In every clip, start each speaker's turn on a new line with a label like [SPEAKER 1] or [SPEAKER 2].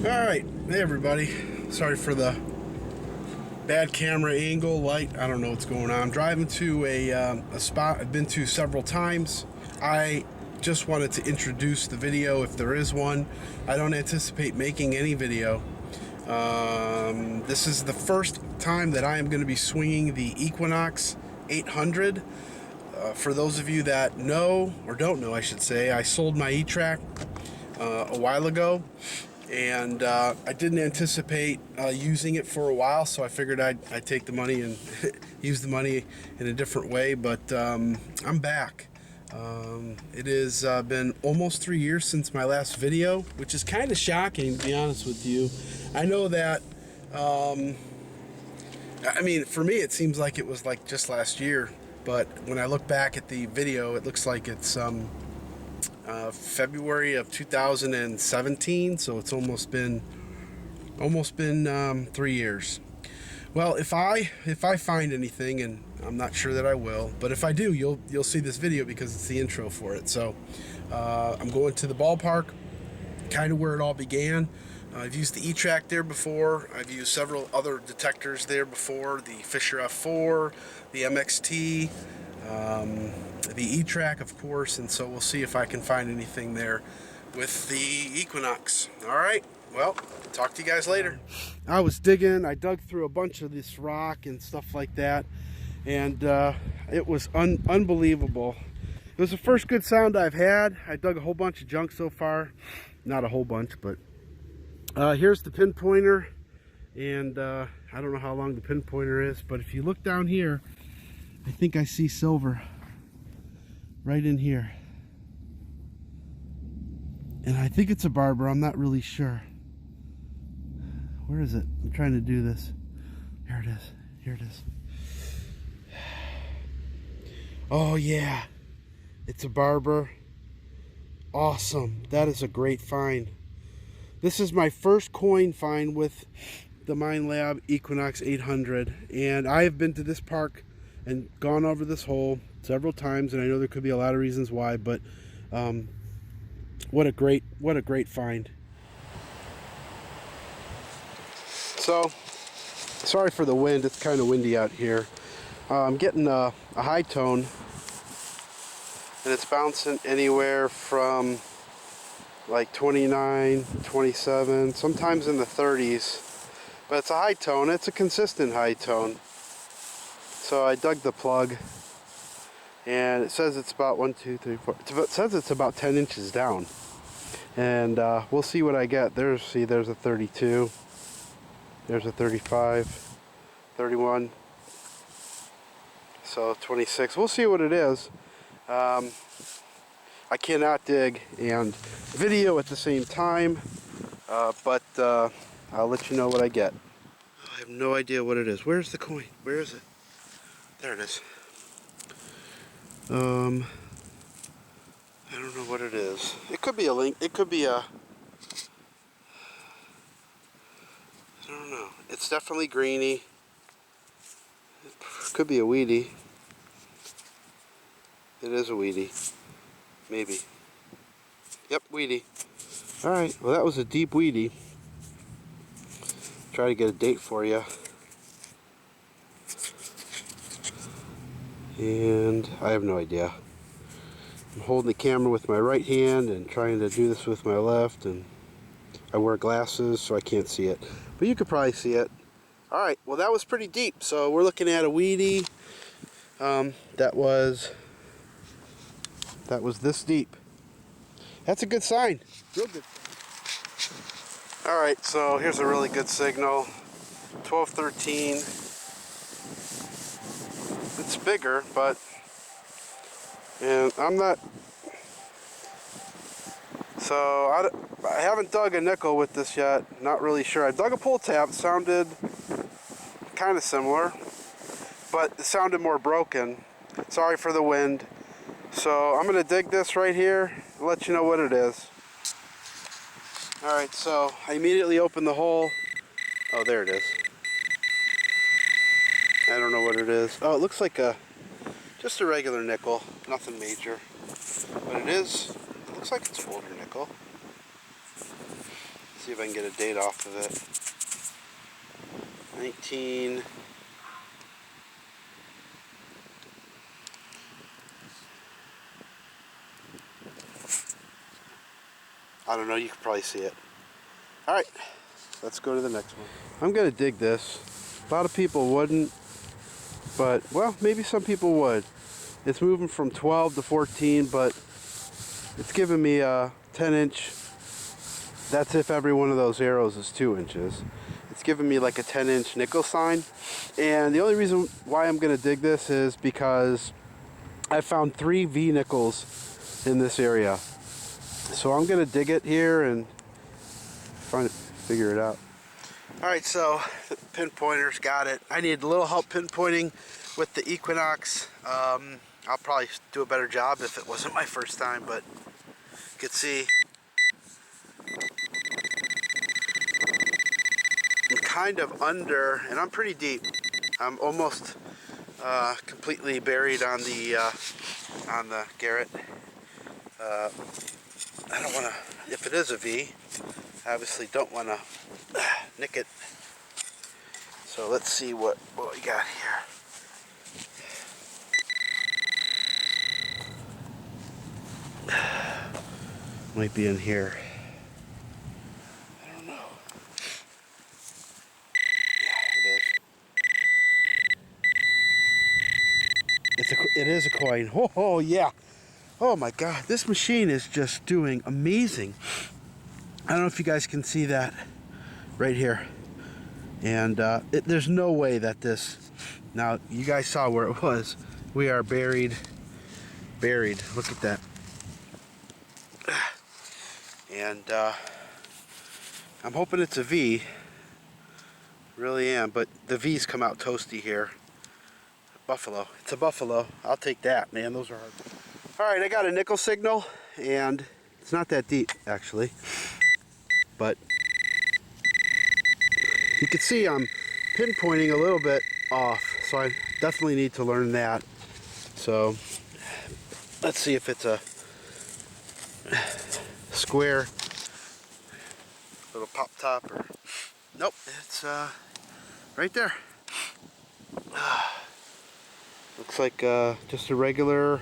[SPEAKER 1] Alright, hey everybody. Sorry for the bad camera angle, light, I don't know what's going on. I'm driving to a spot I've been to several times. I just wanted to introduce the video if there is one. I don't anticipate making any video. This is the first time that I am going to be swinging the Equinox 800. For those of you that know, or don't know I should say, I sold my E-Track a while ago, and I didn't anticipate using it for a while, so I figured I'd take the money and use the money in a different way, but I'm back. It has been almost 3 years since my last video, which is kind of shocking, to be honest with you. I know that, I mean, for me it seems like it was like just last year, but when I look back at the video, it looks like it's February of 2017, so it's almost been 3 years. Well, if I find anything, and I'm not sure that I will, but if I do, you'll see this video because it's the intro for it. So I'm going to the ballpark, kind of where it all began. I've used the E-Track there before. I've used several other detectors there before, the Fisher F4, the MXT, the E-Track, of course, and so we'll see if I can find anything there with the Equinox. All right, well, talk to you guys later. I was digging. I dug through a bunch of this rock and stuff like that, and it was unbelievable. It was the first good sound I've had. I dug a whole bunch of junk so far. Not a whole bunch, but here's the pinpointer, and I don't know how long the pinpointer is, but if you look down here, I think I see silver right in here. And I think it's a Barber, I'm not really sure. Where is it? I'm trying to do this. Here it is. Here it is. Oh yeah, it's a Barber. Awesome. That is a great find. This is my first coin find with the Minelab Equinox 800, and I have been to this park and gone over this hole several times, and I know there could be a lot of reasons why, but what a great find. So sorry for the wind, it's kind of windy out here. I'm getting a high tone, and it's bouncing anywhere from like 29, 27, sometimes in the 30s, but it's a high tone. It's a consistent high tone. So I dug the plug, and it says it's about 1, 2, 3, 4. It says it's about 10 inches down, and we'll see what I get. There's a 32, there's a 35, 31, so 26. We'll see what it is. I cannot dig and video at the same time, but I'll let you know what I get. I have no idea what it is. Where's the coin? Where is it? There it is. I don't know what it is. It could be a link. It could be a... I don't know. It's definitely greeny. It could be a weedy. It is a weedy. Maybe. Yep, weedy. Alright, well that was a deep weedy. Try to get a date for you. And I have no idea. I'm holding the camera with my right hand and trying to do this with my left, and I wear glasses so I can't see it. But you could probably see it. Alright, well that was pretty deep. So we're looking at a weedy. That was this deep. That's a good sign. Real good sign. Alright, so here's a really good signal. 12, 13. It's bigger, but I'm not, so I haven't dug a nickel with this yet. Not really sure. I dug a pull tab. It sounded kind of similar, but it sounded more broken. Sorry for the wind. So I'm going to dig this right here and let you know what it is. Alright, so I immediately opened the hole. Oh, there it is. I don't know what it is. Oh, it looks like just a regular nickel. Nothing major. But it looks like it's older nickel. See if I can get a date off of it. 19. I don't know, you can probably see it. Alright, let's go to the next one. I'm gonna dig this. A lot of people wouldn't, but, well, maybe some people would. It's moving from 12 to 14, but it's giving me a 10-inch. That's if every one of those arrows is 2 inches. It's giving me like a 10-inch nickel sign. And the only reason why I'm gonna dig this is because I found 3 V nickels in this area. So I'm gonna dig it here and figure it out. All right, so the pinpointers got it. I need a little help pinpointing with the Equinox. I'll probably do a better job if it wasn't my first time, but you can see I'm kind of under, and I'm pretty deep. I'm almost completely buried on the Garrett. I don't want to, if it is a V, I obviously don't want to nick it. So let's see what we got here. Might be in here. I don't know. Yeah, it is. It is a coin. Oh yeah. Oh my God, this machine is just doing amazing. I don't know if you guys can see that right here. And there's no way that this, now you guys saw where it was. We are buried. Look at that. And I'm hoping it's a V. Really am, but the V's come out toasty here. Buffalo. It's a buffalo. I'll take that, man. Those are hard. Alright, I got a nickel signal, and it's not that deep, actually. But you can see I'm pinpointing a little bit off, so I definitely need to learn that. So, let's see if it's a square little pop top or... Nope, it's right there. Looks like just a regular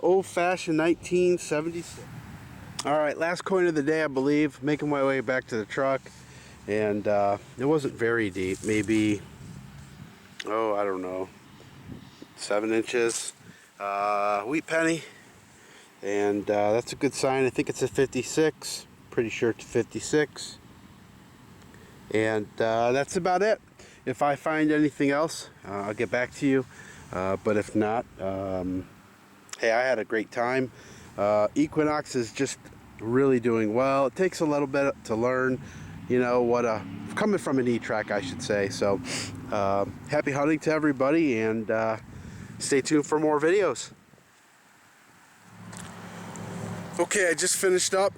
[SPEAKER 1] old-fashioned 1976. Alright, last coin of the day, I believe. Making my way back to the truck, and it wasn't very deep. Maybe, oh, I don't know, 7 inches. Wheat penny, and that's a good sign. I think it's a 56. Pretty sure it's 56. And that's about it. If I find anything else, I'll get back to you. But if not, hey, I had a great time. Equinox is just really doing well. It takes a little bit to learn, you know, coming from an E-Track, I should say. So, happy hunting to everybody, and stay tuned for more videos. Okay, I just finished up,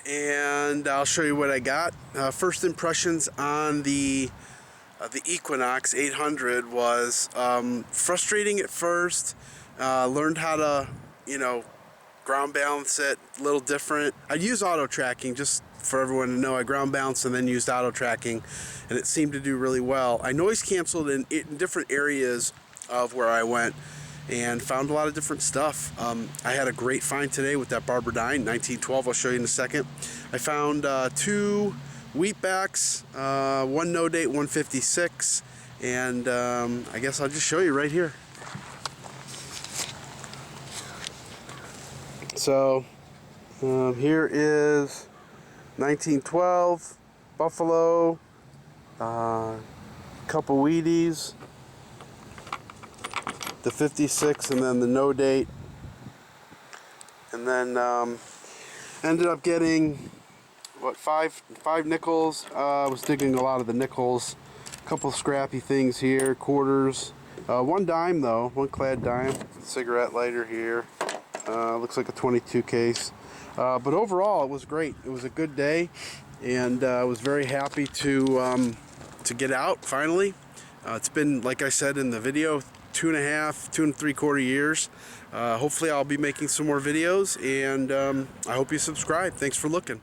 [SPEAKER 1] and I'll show you what I got. First impressions on the Equinox 800 was frustrating at first. Learned how to, you know, ground balance it a little different. I use auto tracking, just for everyone to know. I ground balanced and then used auto tracking, and it seemed to do really well. I noise canceled in different areas of where I went and found a lot of different stuff. I had a great find today with that Barber Dime 1912. I'll show you in a second. I found 2 wheatbacks, 1 no date 156, and I guess I'll just show you right here. So here is 1912 buffalo, couple Wheaties, the 56, and then the no date, and then ended up getting what, five nickels. I was digging a lot of the nickels, a couple scrappy things here, quarters, 1 dime though, 1 clad dime, cigarette lighter here. Looks like a 22 case, but overall it was great. It was a good day, and I was very happy to get out finally. It's been, like I said in the video, 2 3/4 years. Hopefully I'll be making some more videos, and I hope you subscribe. Thanks for looking.